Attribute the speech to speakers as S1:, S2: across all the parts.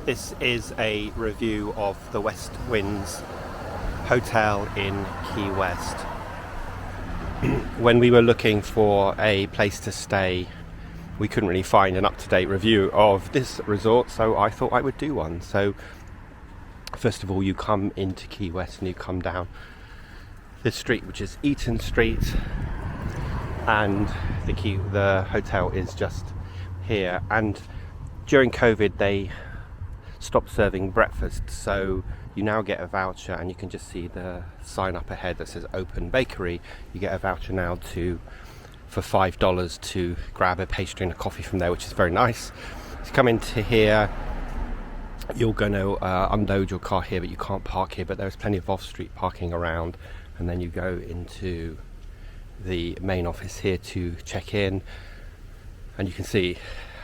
S1: This is a review of the Westwinds Hotel in Key West. When we were looking for a place to stay, we couldn't really find an up-to-date review of this resort, so I thought I would do one. So first of all, you come into Key West and you come down this street, which is Eaton Street, and the hotel is just here. And during COVID they stopped serving breakfast, so you now get a voucher, and you can just see the sign up ahead that says open bakery. You get a voucher now for $5 to grab a pastry and a coffee from there, which is very nice. To come into here, you're going to unload your car here, but you can't park here, but there's plenty of off-street parking around. And then you go into the main office here to check in, and you can see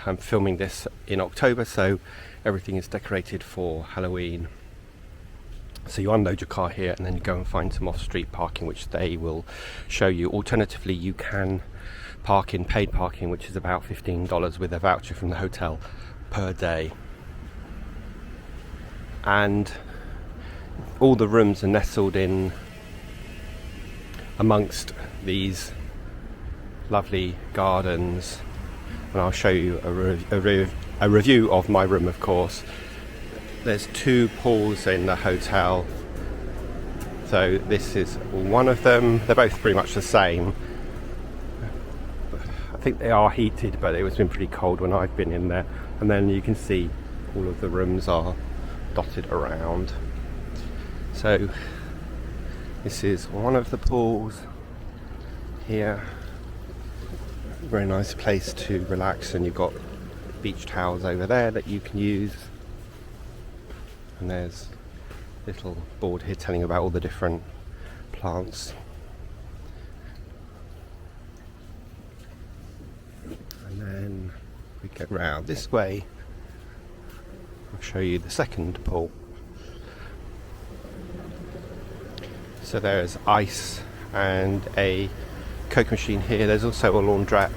S1: I'm filming this in October, so everything is decorated for Halloween. So you unload your car here and then you go and find some off-street parking, which they will show you. Alternatively, you can park in paid parking, which is about $15 with a voucher from the hotel per day. And all the rooms are nestled in amongst these lovely gardens, and I'll show you a review of my room, of course. There's 2 pools in the hotel, so this is one of them. They're both pretty much the same. I think they are heated, but it's been pretty cold when I've been in there. And then you can see all of the rooms are dotted around. So this is one of the pools here. Very nice place to relax, and you've got beach towels over there that you can use. And there's a little board here telling you about all the different plants. And then we go round this way. I'll show you the second pool. So there's ice and a Coke machine here. There's also a laundrette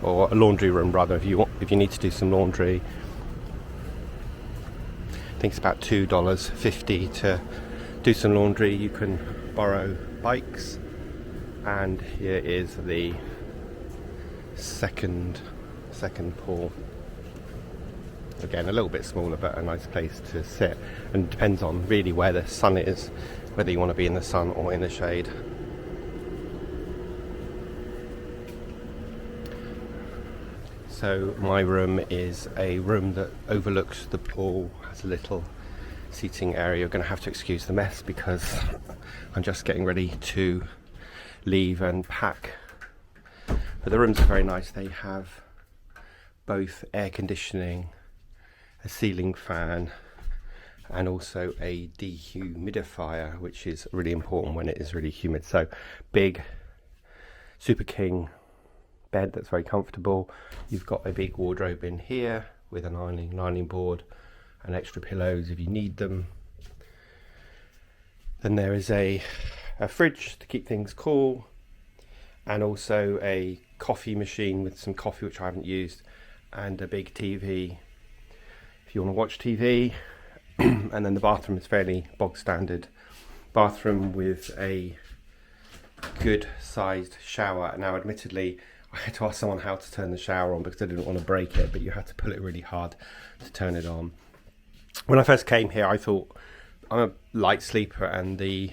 S1: or a laundry room rather, if you need to do some laundry. I think it's about $2.50 to do some laundry. You can borrow bikes, and here is the second pool. Again, a little bit smaller, but a nice place to sit, and it depends on really where the sun is, whether you want to be in the sun or in the shade. So my room is a room that overlooks the pool, has a little seating area. You're going to have to excuse the mess because I'm just getting ready to leave and pack. But the rooms are very nice. They have both air conditioning, a ceiling fan, and also a dehumidifier, which is really important when it is really humid. So big Super King bed that's very comfortable. You've got a big wardrobe in here with an ironing board and extra pillows if you need them. Then there is a fridge to keep things cool, and also a coffee machine with some coffee, which I haven't used, and a big TV if you want to watch TV. And then the bathroom is fairly bog standard bathroom with a good sized shower. Now admittedly, I had to ask someone how to turn the shower on because I didn't want to break it, but you had to pull it really hard to turn it on. When I first came here, I thought, I'm a light sleeper and the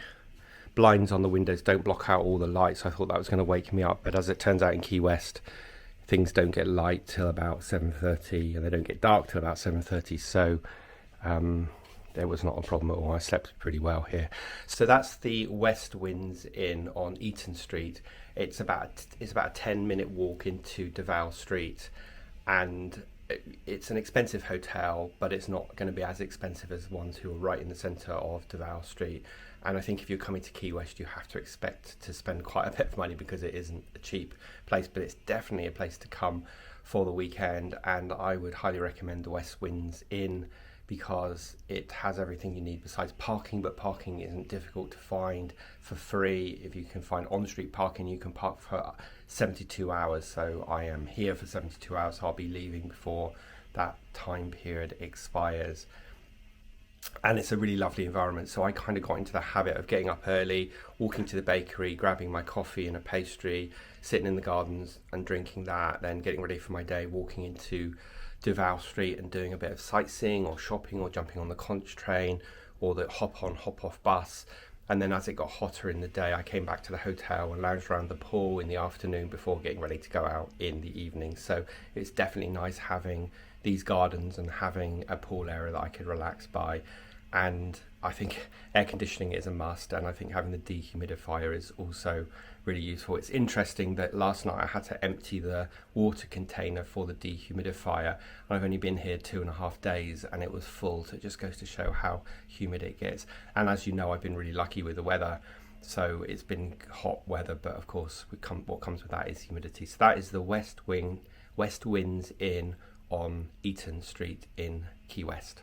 S1: blinds on the windows don't block out all the lights. I thought that was going to wake me up, but as it turns out in Key West, things don't get light till about 7:30 and they don't get dark till about 7:30. So there was not a problem at all. I slept pretty well here. So that's the Westwinds Inn on Eaton Street. It's about a 10-minute walk into Duval Street, and it's an expensive hotel, but it's not going to be as expensive as ones who are right in the centre of Duval Street. And I think if you're coming to Key West, you have to expect to spend quite a bit of money because it isn't a cheap place, but it's definitely a place to come for the weekend. And I would highly recommend the Westwinds Inn because it has everything you need besides parking, but parking isn't difficult to find for free. If you can find on-street parking, you can park for 72 hours. So I am here for 72 hours, so I'll be leaving before that time period expires. And it's a really lovely environment, so I kind of got into the habit of getting up early, walking to the bakery, grabbing my coffee and a pastry, sitting in the gardens and drinking that, then getting ready for my day, walking into Duval Street and doing a bit of sightseeing or shopping or jumping on the conch train or the hop on hop off bus. And then as it got hotter in the day, I came back to the hotel and lounged around the pool in the afternoon before getting ready to go out in the evening. So it's definitely nice having these gardens and having a pool area that I could relax by. And I think air conditioning is a must, and I think having the dehumidifier is also really useful. It's interesting that last night I had to empty the water container for the dehumidifier. I've only been here 2.5 days and it was full, so it just goes to show how humid it gets. And as you know, I've been really lucky with the weather, so it's been hot weather, but of course what comes with that is humidity. So that is the Westwinds Inn on Eaton Street in Key West.